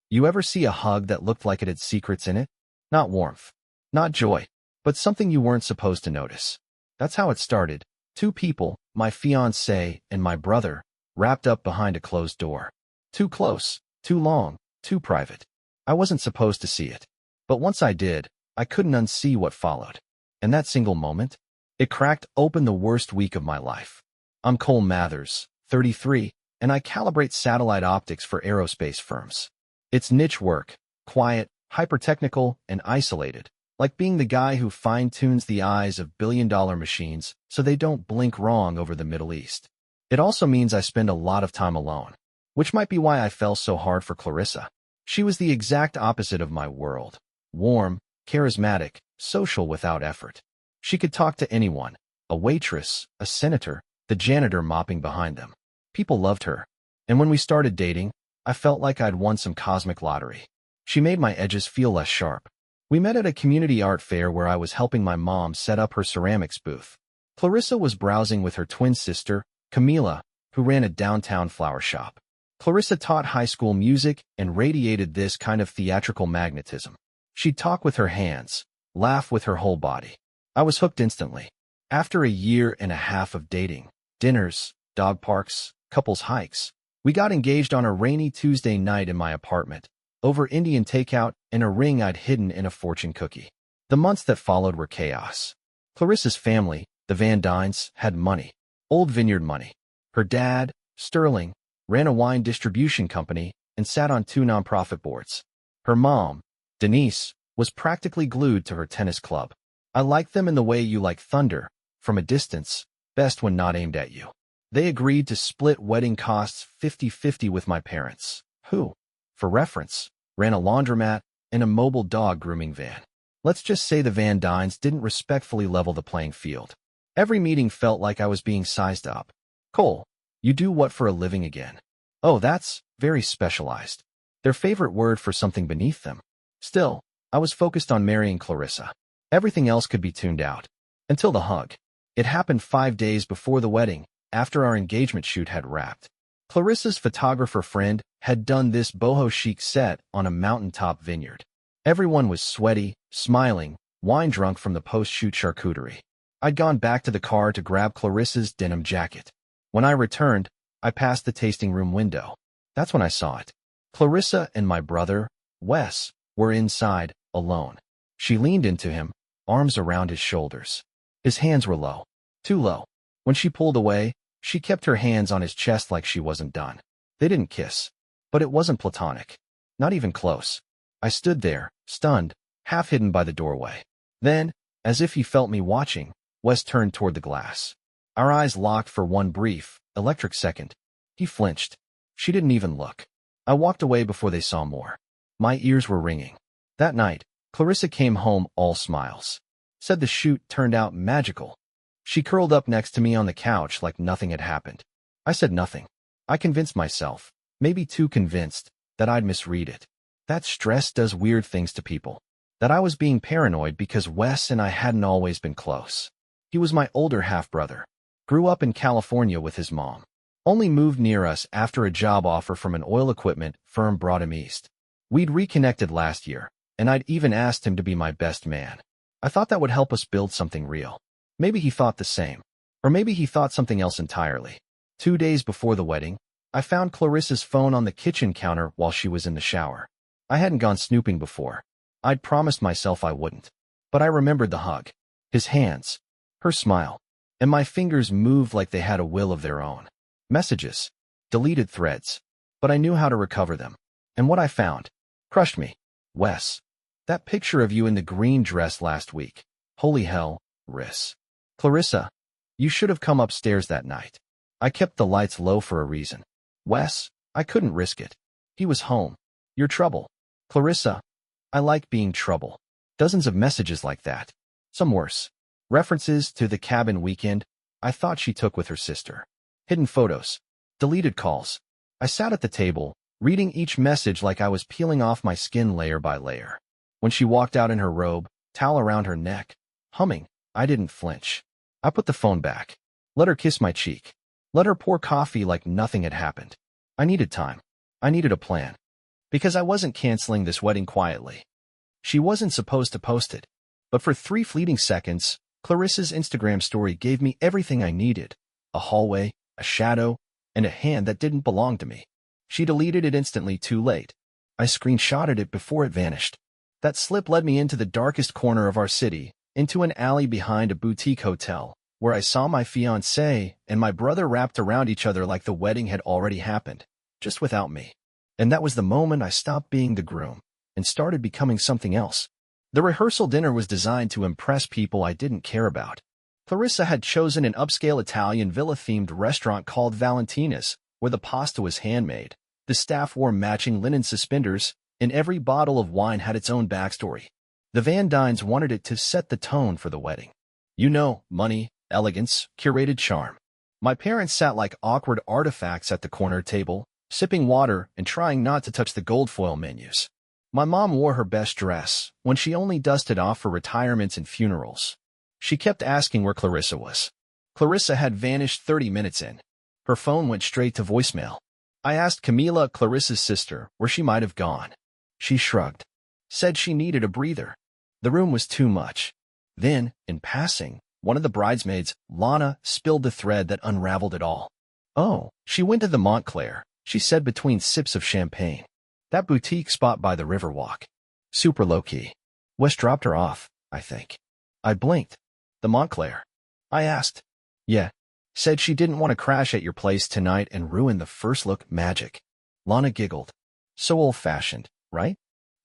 You ever see a hug that looked like it had secrets in it? Not warmth, not joy, but something you weren't supposed to notice. That's how it started. Two people, my fiancée and my brother, wrapped up behind a closed door. Too close, too long, too private. I wasn't supposed to see it. But once I did, I couldn't unsee what followed. And that single moment, it cracked open the worst week of my life. I'm Cole Mathers, 33, and I calibrate satellite optics for aerospace firms. It's niche work, quiet, hyper-technical, and isolated, like being the guy who fine-tunes the eyes of billion-dollar machines so they don't blink wrong over the Middle East. It also means I spend a lot of time alone, which might be why I fell so hard for Clarissa. She was the exact opposite of my world. Warm, charismatic, social without effort. She could talk to anyone, a waitress, a senator, the janitor mopping behind them. People loved her. And when we started dating, I felt like I'd won some cosmic lottery. She made my edges feel less sharp. We met at a community art fair where I was helping my mom set up her ceramics booth. Clarissa was browsing with her twin sister, Camila, who ran a downtown flower shop. Clarissa taught high school music and radiated this kind of theatrical magnetism. She'd talk with her hands, laugh with her whole body. I was hooked instantly. After a year and a half of dating, dinners, dog parks, couples hikes, we got engaged on a rainy Tuesday night in my apartment, over Indian takeout and a ring I'd hidden in a fortune cookie. The months that followed were chaos. Clarissa's family, the Van Dynes, had money. Old vineyard money. Her dad, Sterling, ran a wine distribution company and sat on 2 nonprofit boards. Her mom, Denise, was practically glued to her tennis club. I liked them in the way you like thunder, from a distance, best when not aimed at you. They agreed to split wedding costs 50-50 with my parents, who, for reference, ran a laundromat and a mobile dog grooming van. Let's just say the Van Dynes didn't respectfully level the playing field. Every meeting felt like I was being sized up. Cole, you do what for a living again? Oh, that's very specialized. Their favorite word for something beneath them. Still, I was focused on marrying Clarissa. Everything else could be tuned out. Until the hug. It happened 5 days before the wedding, after our engagement shoot had wrapped. Clarissa's photographer friend had done this boho chic set on a mountaintop vineyard. Everyone was sweaty, smiling, wine-drunk from the post-shoot charcuterie. I'd gone back to the car to grab Clarissa's denim jacket. When I returned, I passed the tasting room window. That's when I saw it. Clarissa and my brother, Wes, were inside, alone. She leaned into him, arms around his shoulders. His hands were low. Too low. When she pulled away, she kept her hands on his chest like she wasn't done. They didn't kiss. But it wasn't platonic. Not even close. I stood there, stunned, half hidden by the doorway. Then, as if he felt me watching, Wes turned toward the glass. Our eyes locked for one brief, electric second. He flinched. She didn't even look. I walked away before they saw more. My ears were ringing. That night, Clarissa came home all smiles. Said the shoot turned out magical. She curled up next to me on the couch like nothing had happened. I said nothing. I convinced myself, maybe too convinced, that I'd misread it. That stress does weird things to people. That I was being paranoid because Wes and I hadn't always been close. He was my older half-brother. Grew up in California with his mom. Only moved near us after a job offer from an oil equipment firm brought him east. We'd reconnected last year, and I'd even asked him to be my best man. I thought that would help us build something real. Maybe he thought the same. Or maybe he thought something else entirely. 2 days before the wedding, I found Clarissa's phone on the kitchen counter while she was in the shower. I hadn't gone snooping before. I'd promised myself I wouldn't. But I remembered the hug. His hands. Her smile. And my fingers moved like they had a will of their own. Messages. Deleted threads. But I knew how to recover them. And what I found crushed me. Wes. That picture of you in the green dress last week. Holy hell, Riss. Clarissa. You should have come upstairs that night. I kept the lights low for a reason. Wes, I couldn't risk it. He was home. You're trouble. Clarissa. I like being trouble. Dozens of messages like that. Some worse. References to the cabin weekend I thought she took with her sister. Hidden photos. Deleted calls. I sat at the table, reading each message like I was peeling off my skin layer by layer. When she walked out in her robe, towel around her neck, humming, I didn't flinch. I put the phone back. Let her kiss my cheek. Let her pour coffee like nothing had happened. I needed time. I needed a plan. Because I wasn't canceling this wedding quietly. She wasn't supposed to post it. But for 3 fleeting seconds, Clarissa's Instagram story gave me everything I needed. A hallway, a shadow, and a hand that didn't belong to me. She deleted it instantly, too late. I screenshotted it before it vanished. That slip led me into the darkest corner of our city, into an alley behind a boutique hotel, where I saw my fiancée and my brother wrapped around each other like the wedding had already happened, just without me. And that was the moment I stopped being the groom and started becoming something else. The rehearsal dinner was designed to impress people I didn't care about. Clarissa had chosen an upscale Italian villa-themed restaurant called Valentina's, where the pasta was handmade. The staff wore matching linen suspenders, and every bottle of wine had its own backstory. The Van Dynes wanted it to set the tone for the wedding. You know, money, elegance, curated charm. My parents sat like awkward artifacts at the corner table, sipping water and trying not to touch the gold foil menus. My mom wore her best dress when she only dusted off for retirements and funerals. She kept asking where Clarissa was. Clarissa had vanished 30 minutes in. Her phone went straight to voicemail. I asked Camila, Clarissa's sister, where she might have gone. She shrugged, said she needed a breather. The room was too much. Then, in passing, one of the bridesmaids, Lana, spilled the thread that unraveled it all. Oh, she went to the Montclair, she said between sips of champagne. That boutique spot by the Riverwalk. Super low-key. Wes dropped her off, I think. I blinked. The Montclair. I asked. Yeah. Said she didn't want to crash at your place tonight and ruin the first look magic. Lana giggled. So old-fashioned, right?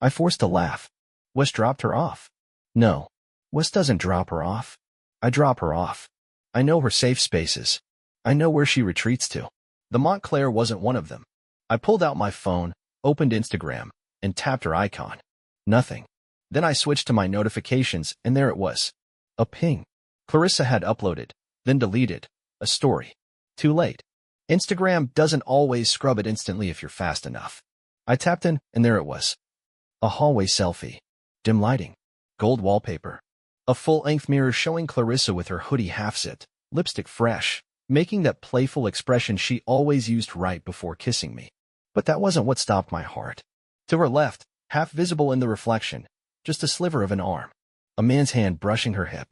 I forced a laugh. Wes dropped her off. No. Wes doesn't drop her off. I drop her off. I know her safe spaces. I know where she retreats to. The Montclair wasn't one of them. I pulled out my phone, opened Instagram, and tapped her icon. Nothing. Then I switched to my notifications, and there it was. A ping. Clarissa had uploaded, then deleted, a story. Too late. Instagram doesn't always scrub it instantly if you're fast enough. I tapped in, and there it was. A hallway selfie. Dim lighting. Gold wallpaper. A full-length mirror showing Clarissa with her hoodie half-zipped, lipstick fresh, making that playful expression she always used right before kissing me. But that wasn't what stopped my heart. To her left, half visible in the reflection, just a sliver of an arm. A man's hand brushing her hip.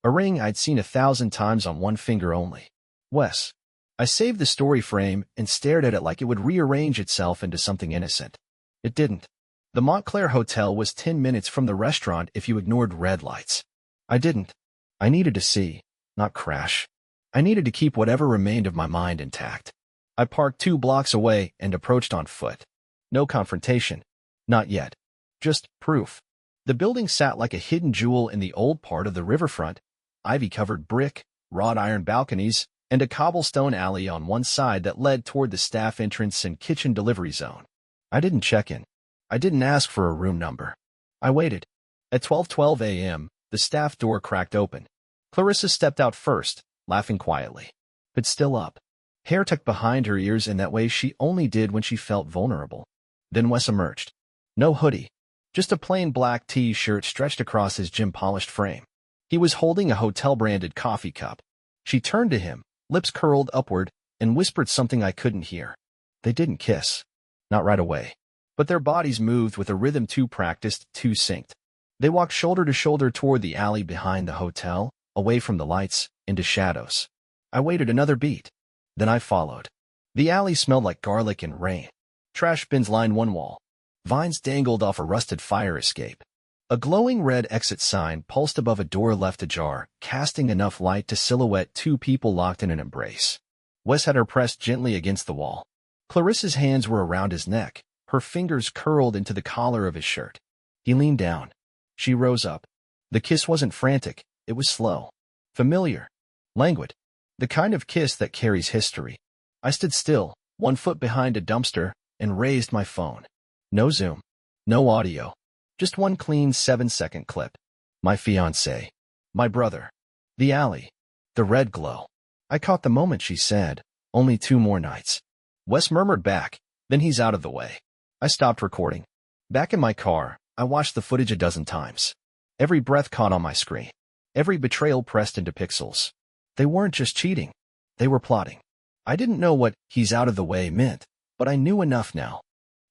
A ring I'd seen 1,000 times on one finger only. Wes. I saved the story frame and stared at it like it would rearrange itself into something innocent. It didn't. The Montclair Hotel was 10 minutes from the restaurant if you ignored red lights. I didn't. I needed to see, not crash. I needed to keep whatever remained of my mind intact. I parked 2 blocks away and approached on foot. No confrontation. Not yet. Just proof. The building sat like a hidden jewel in the old part of the riverfront, ivy-covered brick, wrought iron balconies, and a cobblestone alley on one side that led toward the staff entrance and kitchen delivery zone. I didn't check in. I didn't ask for a room number. I waited. At 12:12 a.m., the staff door cracked open. Clarissa stepped out first, laughing quietly, but still up. Hair tucked behind her ears in that way she only did when she felt vulnerable. Then Wes emerged. No hoodie. Just a plain black T-shirt stretched across his gym-polished frame. He was holding a hotel-branded coffee cup. She turned to him, lips curled upward, and whispered something I couldn't hear. They didn't kiss. Not right away. But their bodies moved with a rhythm too practiced, too synced. They walked shoulder to shoulder toward the alley behind the hotel, away from the lights, into shadows. I waited another beat. Then I followed. The alley smelled like garlic and rain. Trash bins lined one wall. Vines dangled off a rusted fire escape. A glowing red exit sign pulsed above a door left ajar, casting enough light to silhouette 2 people locked in an embrace. Wes had her pressed gently against the wall. Clarissa's hands were around his neck, her fingers curled into the collar of his shirt. He leaned down. She rose up. The kiss wasn't frantic, it was slow. Familiar. Languid. The kind of kiss that carries history. I stood still, 1 foot behind a dumpster, and raised my phone. No zoom. No audio. Just one clean 7-second clip. My fiancé. My brother. The alley. The red glow. I caught the moment she said, only 2 more nights. Wes murmured back, then he's out of the way. I stopped recording. Back in my car, I watched the footage a dozen times. Every breath caught on my screen. Every betrayal pressed into pixels. They weren't just cheating. They were plotting. I didn't know what "he's out of the way" meant, but I knew enough now.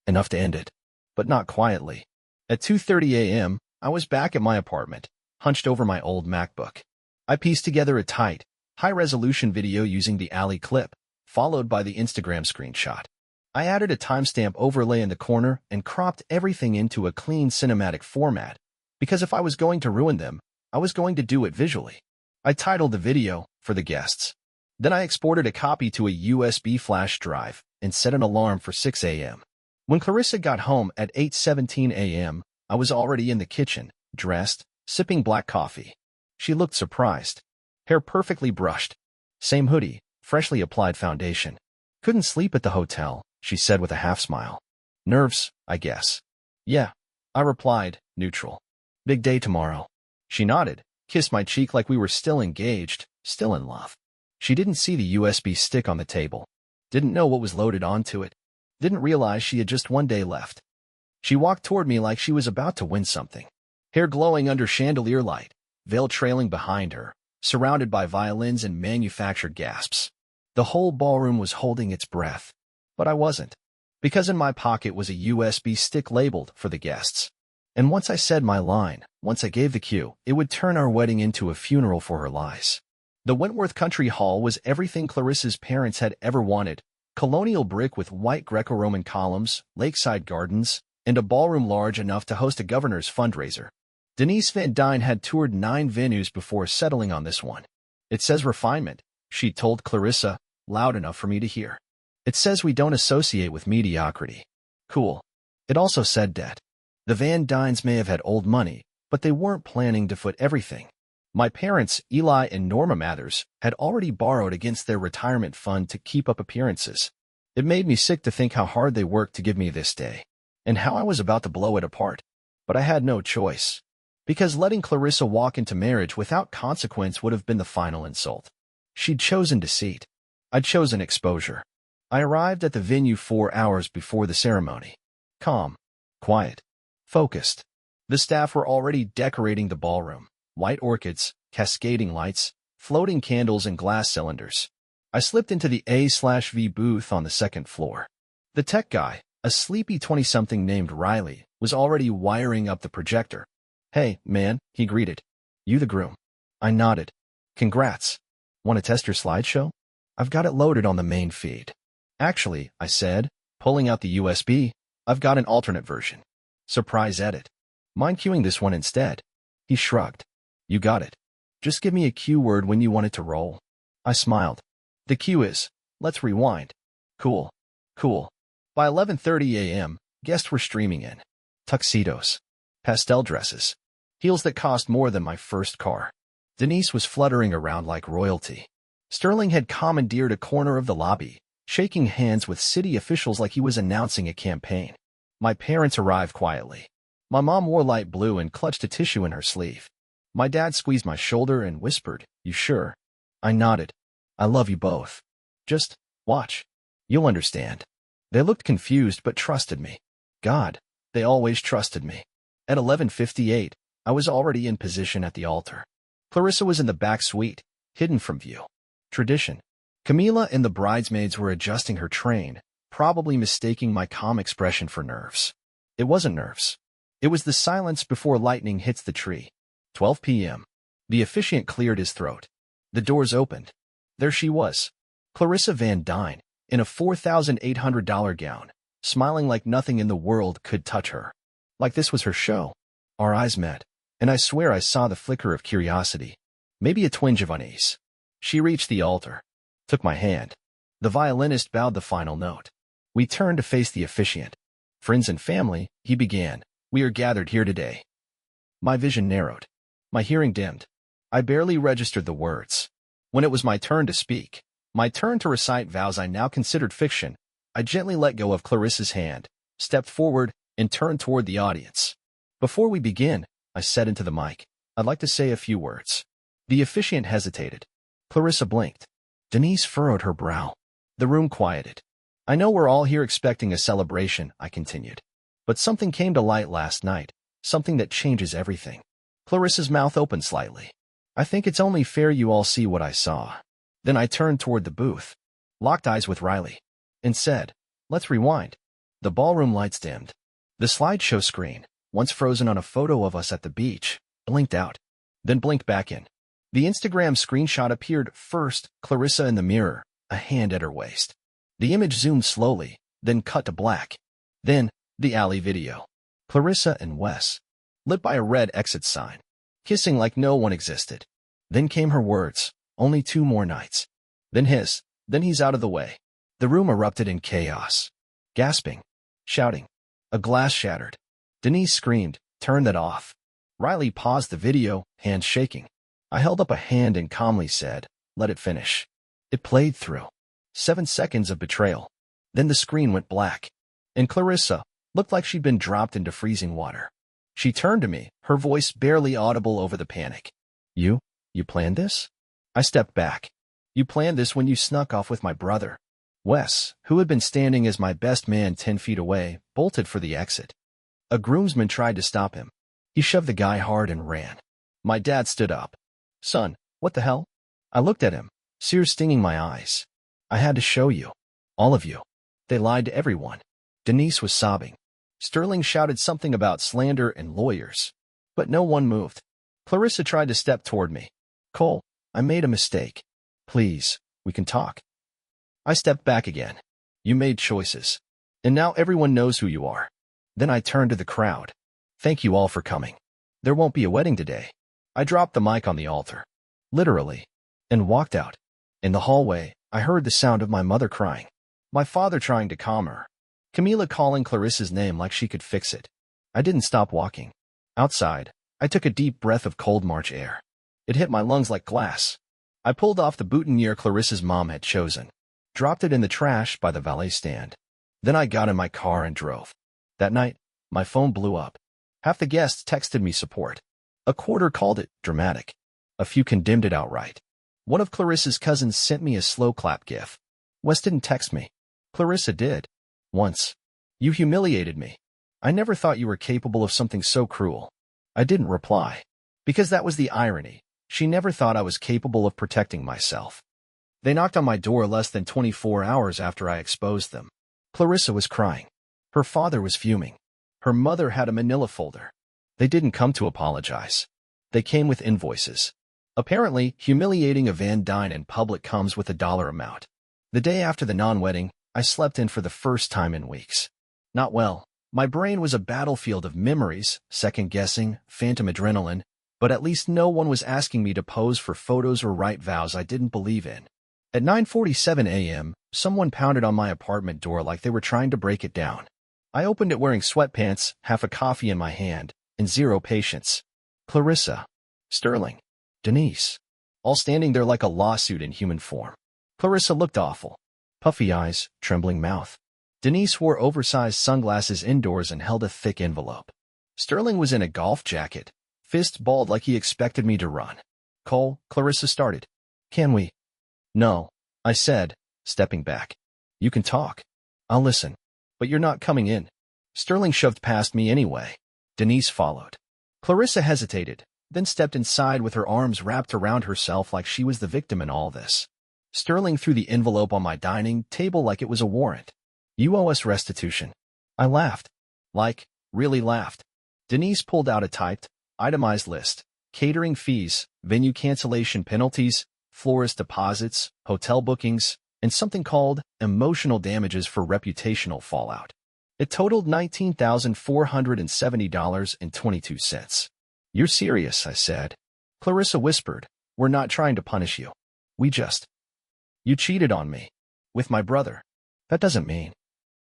Enough to end it. but not quietly. At 2:30 a.m., I was back at my apartment, hunched over my old MacBook. I pieced together a tight, high-resolution video using the alley clip, followed by the Instagram screenshot. I added a timestamp overlay in the corner and cropped everything into a clean cinematic format, because if I was going to ruin them, I was going to do it visually. I titled the video, "For the Guests." Then I exported a copy to a USB flash drive and set an alarm for 6 a.m. When Clarissa got home at 8:17 a.m., I was already in the kitchen, dressed, sipping black coffee. She looked surprised. Hair perfectly brushed. Same hoodie, freshly applied foundation. "Couldn't sleep at the hotel," she said with a half-smile. "Nerves, I guess." "Yeah," I replied, neutral. "Big day tomorrow." She nodded, kissed my cheek like we were still engaged, still in love. She didn't see the USB stick on the table. Didn't know what was loaded onto it. Didn't realize she had just one day left. She walked toward me like she was about to win something. Hair glowing under chandelier light, veil trailing behind her, surrounded by violins and manufactured gasps. The whole ballroom was holding its breath. But I wasn't. Because in my pocket was a USB stick labeled "For the Guests." And once I said my line, once I gave the cue, it would turn our wedding into a funeral for her lies. The Wentworth Country Hall was everything Clarissa's parents had ever wanted. Colonial brick with white Greco-Roman columns, lakeside gardens, and a ballroom large enough to host a governor's fundraiser. Denise Van Dyne had toured 9 venues before settling on this one. "It says refinement," she told Clarissa, loud enough for me to hear. "It says we don't associate with mediocrity." Cool. It also said debt. The Van Dynes may have had old money, but they weren't planning to foot everything. My parents, Eli and Norma Mathers, had already borrowed against their retirement fund to keep up appearances. It made me sick to think how hard they worked to give me this day, and how I was about to blow it apart. But I had no choice. Because letting Clarissa walk into marriage without consequence would have been the final insult. She'd chosen deceit. I'd chosen exposure. I arrived at the venue 4 hours before the ceremony. Calm, quiet, focused. The staff were already decorating the ballroom. White orchids, cascading lights, floating candles and glass cylinders. I slipped into the A/V booth on the second floor. The tech guy, a sleepy 20-something named Riley, was already wiring up the projector. "Hey, man," he greeted. "You the groom?" I nodded. "Congrats. Want to test your slideshow? I've got it loaded on the main feed." "Actually," I said, pulling out the USB, "I've got an alternate version. Surprise edit. Mind cueing this one instead?" He shrugged. "You got it. Just give me a cue word when you want it to roll." I smiled. "The cue is, let's rewind." Cool. Cool. By 11:30 a.m., guests were streaming in. Tuxedos. Pastel dresses. Heels that cost more than my first car. Denise was fluttering around like royalty. Sterling had commandeered a corner of the lobby, shaking hands with city officials like he was announcing a campaign. My parents arrived quietly. My mom wore light blue and clutched a tissue in her sleeve. My dad squeezed my shoulder and whispered, "You sure?" I nodded. "I love you both. Just watch. You'll understand." They looked confused but trusted me. God, they always trusted me. At 11:58, I was already in position at the altar. Clarissa was in the back suite, hidden from view. Tradition. Camila and the bridesmaids were adjusting her train, probably mistaking my calm expression for nerves. It wasn't nerves. It was the silence before lightning hits the tree. 12 p.m. The officiant cleared his throat. The doors opened. There she was, Clarissa Van Dyne, in a $4,800 gown, smiling like nothing in the world could touch her. Like this was her show. Our eyes met, and I swear I saw the flicker of curiosity, maybe a twinge of unease. She reached the altar, took my hand. The violinist bowed the final note. We turned to face the officiant. "Friends and family," he began, "we are gathered here today." My vision narrowed. My hearing dimmed. I barely registered the words. When it was my turn to speak, my turn to recite vows I now considered fiction, I gently let go of Clarissa's hand, stepped forward, and turned toward the audience. "Before we begin," I said into the mic, "I'd like to say a few words." The officiant hesitated. Clarissa blinked. Denise furrowed her brow. The room quieted. "I know we're all here expecting a celebration," I continued. "But something came to light last night, something that changes everything." Clarissa's mouth opened slightly. "I think it's only fair you all see what I saw." Then I turned toward the booth, locked eyes with Riley, and said, "Let's rewind." The ballroom lights dimmed. The slideshow screen, once frozen on a photo of us at the beach, blinked out, then blinked back in. The Instagram screenshot appeared first, Clarissa in the mirror, a hand at her waist. The image zoomed slowly, then cut to black. Then, the alley video. Clarissa and Wes, lit by a red exit sign, kissing like no one existed. Then came her words, only 2 more nights. Then his, then he's out of the way. The room erupted in chaos. Gasping, shouting. A glass shattered. Denise screamed, "Turn that off." Riley paused the video, hands shaking. I held up a hand and calmly said, "Let it finish." It played through. 7 seconds of betrayal. Then the screen went black. And Clarissa looked like she'd been dropped into freezing water. She turned to me, her voice barely audible over the panic. You planned this?" I stepped back. "You planned this when you snuck off with my brother." Wes, who had been standing as my best man 10 feet away, bolted for the exit. A groomsman tried to stop him. He shoved the guy hard and ran. My dad stood up. "Son, what the hell?" I looked at him, tears stinging my eyes. "I had to show you. All of you. They lied to everyone." Denise was sobbing. Sterling shouted something about slander and lawyers. But no one moved. Clarissa tried to step toward me. "Cole, I made a mistake. Please, we can talk." I stepped back again. "You made choices. And now everyone knows who you are." Then I turned to the crowd. "Thank you all for coming. There won't be a wedding today." I dropped the mic on the altar. Literally. And walked out. In the hallway, I heard the sound of my mother crying. My father trying to calm her. Camila calling Clarissa's name like she could fix it. I didn't stop walking. Outside, I took a deep breath of cold March air. It hit my lungs like glass. I pulled off the boutonniere Clarissa's mom had chosen. Dropped it in the trash by the valet stand. Then I got in my car and drove. That night, my phone blew up. Half the guests texted me support. A quarter called it dramatic. A few condemned it outright. One of Clarissa's cousins sent me a slow clap gif. Wes didn't text me. Clarissa did. Once. "You humiliated me. I never thought you were capable of something so cruel." I didn't reply. Because that was the irony. She never thought I was capable of protecting myself. They knocked on my door less than 24 hours after I exposed them. Clarissa was crying. Her father was fuming. Her mother had a manila folder. They didn't come to apologize. They came with invoices. Apparently, humiliating a Van Dyne in public comes with a dollar amount. The day after the non-wedding, I slept in for the first time in weeks. Not well. My brain was a battlefield of memories, second-guessing, phantom adrenaline, but at least no one was asking me to pose for photos or write vows I didn't believe in. At 9:47 a.m., someone pounded on my apartment door like they were trying to break it down. I opened it wearing sweatpants, half a coffee in my hand, and zero patience. Clarissa, Sterling, Denise, all standing there like a lawsuit in human form. Clarissa looked awful. Puffy eyes, trembling mouth. Denise wore oversized sunglasses indoors and held a thick envelope. Sterling was in a golf jacket, fist balled like he expected me to run. "Cole," Clarissa started. "Can we?" "No," I said, stepping back. "You can talk. I'll listen. But you're not coming in." Sterling shoved past me anyway. Denise followed. Clarissa hesitated, then stepped inside with her arms wrapped around herself like she was the victim in all this. Sterling threw the envelope on my dining table like it was a warrant. "You owe us restitution." I laughed. Like, really laughed. Denise pulled out a typed, itemized list. Catering fees, venue cancellation penalties, florist deposits, hotel bookings, and something called emotional damages for reputational fallout. It totaled $19,470.22. "You're serious," I said. Clarissa whispered. "We're not trying to punish you. You cheated on me. With my brother." "That doesn't mean."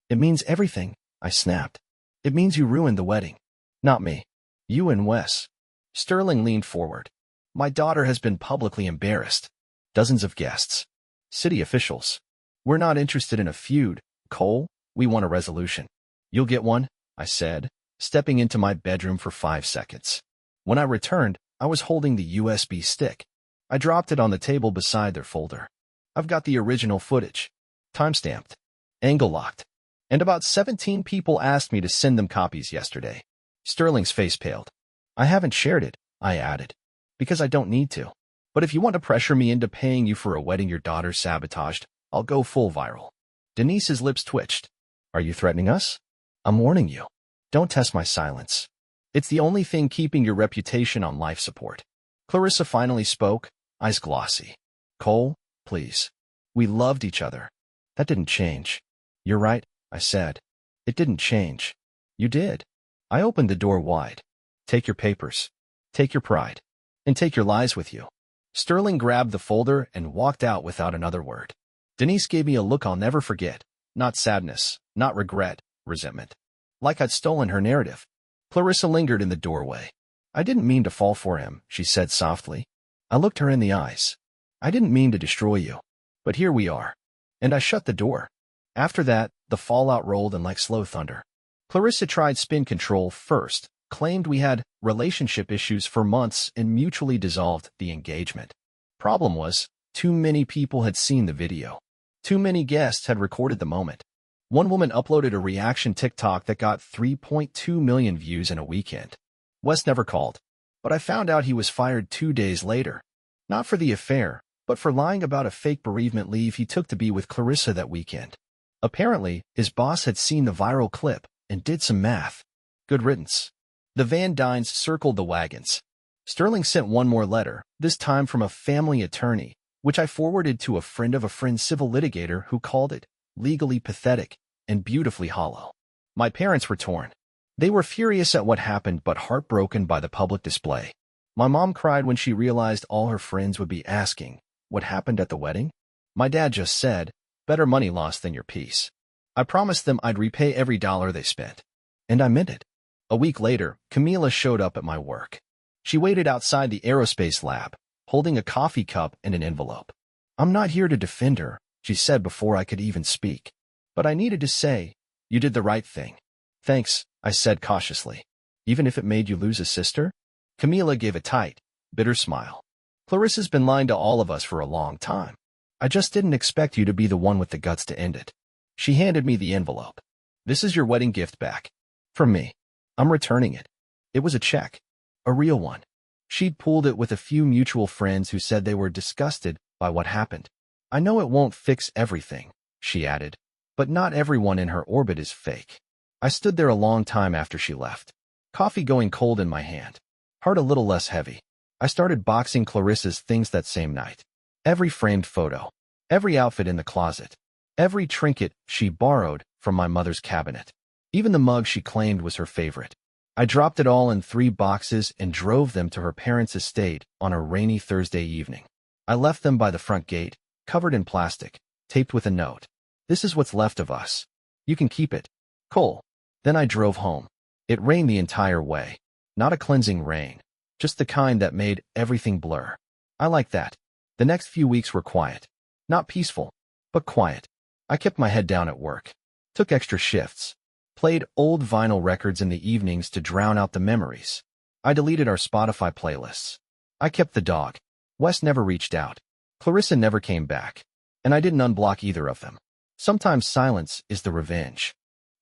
"It means everything," I snapped. "It means you ruined the wedding. Not me. You and Wes." Sterling leaned forward. "My daughter has been publicly embarrassed. Dozens of guests. City officials. We're not interested in a feud, Cole. We want a resolution." "You'll get one," I said, stepping into my bedroom for 5 seconds. When I returned, I was holding the USB stick. I dropped it on the table beside their folder. I've got the original footage. Timestamped. Angle locked. And about 17 people asked me to send them copies yesterday. Sterling's face paled. "I haven't shared it," I added, "because I don't need to. But if you want to pressure me into paying you for a wedding your daughter sabotaged, I'll go full viral." Denise's lips twitched. "Are you threatening us?" "I'm warning you. Don't test my silence. It's the only thing keeping your reputation on life support. Clarissa finally spoke, eyes glossy. Cole, please. We loved each other. That didn't change. You're right, I said. It didn't change. You did. I opened the door wide. Take your papers. Take your pride. And take your lies with you. Sterling grabbed the folder and walked out without another word. Denise gave me a look I'll never forget. Not sadness, not regret, resentment. Like I'd stolen her narrative. Clarissa lingered in the doorway. I didn't mean to fall for him, she said softly. I looked her in the eyes. I didn't mean to destroy you. But here we are. And I shut the door. After that, the fallout rolled in like slow thunder. Clarissa tried spin control first, claimed we had relationship issues for months, and mutually dissolved the engagement. Problem was, too many people had seen the video. Too many guests had recorded the moment. One woman uploaded a reaction TikTok that got 3.2 million views in a weekend. Wes never called, but I found out he was fired 2 days later. Not for the affair, but for lying about a fake bereavement leave he took to be with Clarissa that weekend. Apparently, his boss had seen the viral clip and did some math. Good riddance. The Van Dynes circled the wagons. Sterling sent one more letter, this time from a family attorney, which I forwarded to a friend of a friend civil litigator who called it legally pathetic and beautifully hollow. My parents were torn. They were furious at what happened but heartbroken by the public display. My mom cried when she realized all her friends would be asking, what happened at the wedding? My dad just said, better money lost than your peace. I promised them I'd repay every dollar they spent. And I meant it. A week later, Camila showed up at my work. She waited outside the aerospace lab, holding a coffee cup and an envelope. I'm not here to defend her, she said before I could even speak. But I needed to say, you did the right thing. Thanks, I said cautiously. Even if it made you lose a sister? Camila gave a tight, bitter smile. Clarissa's been lying to all of us for a long time. I just didn't expect you to be the one with the guts to end it. She handed me the envelope. This is your wedding gift back. From me. I'm returning it. It was a check. A real one. She'd pooled it with a few mutual friends who said they were disgusted by what happened. I know it won't fix everything, she added, but not everyone in her orbit is fake. I stood there a long time after she left. Coffee going cold in my hand. Heart a little less heavy. I started boxing Clarissa's things that same night. Every framed photo. Every outfit in the closet. Every trinket she borrowed from my mother's cabinet. Even the mug she claimed was her favorite. I dropped it all in 3 boxes and drove them to her parents' estate on a rainy Thursday evening. I left them by the front gate, covered in plastic, taped with a note. This is what's left of us. You can keep it. Cole. Then I drove home. It rained the entire way. Not a cleansing rain. Just the kind that made everything blur. I like that. The next few weeks were quiet. Not peaceful, but quiet. I kept my head down at work. Took extra shifts. Played old vinyl records in the evenings to drown out the memories. I deleted our Spotify playlists. I kept the dog. Wes never reached out. Clarissa never came back. And I didn't unblock either of them. Sometimes silence is the revenge.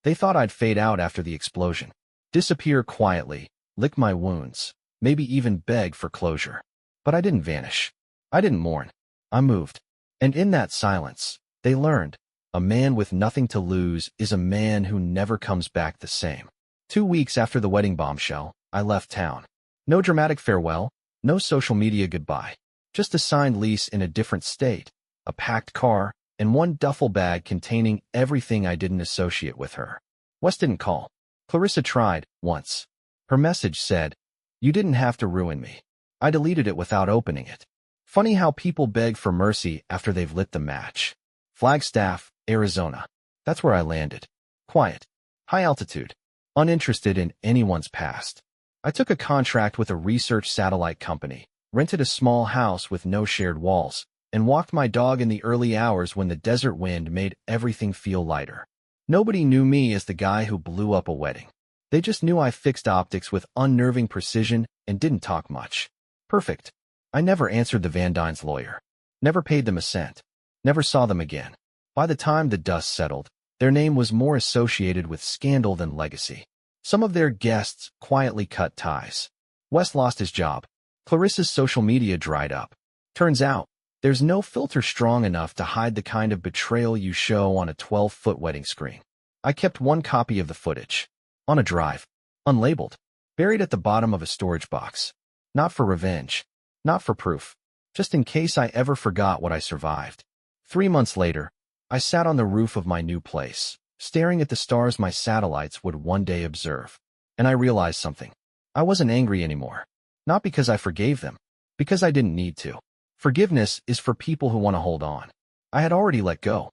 They thought I'd fade out after the explosion. Disappear quietly, lick my wounds, maybe even beg for closure. But I didn't vanish. I didn't mourn. I moved. And in that silence, they learned. A man with nothing to lose is a man who never comes back the same. 2 weeks after the wedding bombshell, I left town. No dramatic farewell, no social media goodbye. Just a signed lease in a different state, a packed car, and one duffel bag containing everything I didn't associate with her. Wes didn't call. Clarissa tried, once. Her message said, you didn't have to ruin me. I deleted it without opening it. Funny how people beg for mercy after they've lit the match. Flagstaff, Arizona. That's where I landed. Quiet. High altitude. Uninterested in anyone's past. I took a contract with a research satellite company, rented a small house with no shared walls, and walked my dog in the early hours when the desert wind made everything feel lighter. Nobody knew me as the guy who blew up a wedding. They just knew I fixed optics with unnerving precision and didn't talk much. Perfect. I never answered the Van Dynes' lawyer. Never paid them a cent. Never saw them again. By the time the dust settled, their name was more associated with scandal than legacy. Some of their guests quietly cut ties. Wes lost his job. Clarissa's social media dried up. Turns out, there's no filter strong enough to hide the kind of betrayal you show on a 12-foot wedding screen. I kept one copy of the footage. On a drive. Unlabeled. Buried at the bottom of a storage box. Not for revenge. Not for proof. Just in case I ever forgot what I survived. 3 months later, I sat on the roof of my new place, staring at the stars my satellites would one day observe. And I realized something. I wasn't angry anymore. Not because I forgave them. Because I didn't need to. Forgiveness is for people who want to hold on. I had already let go.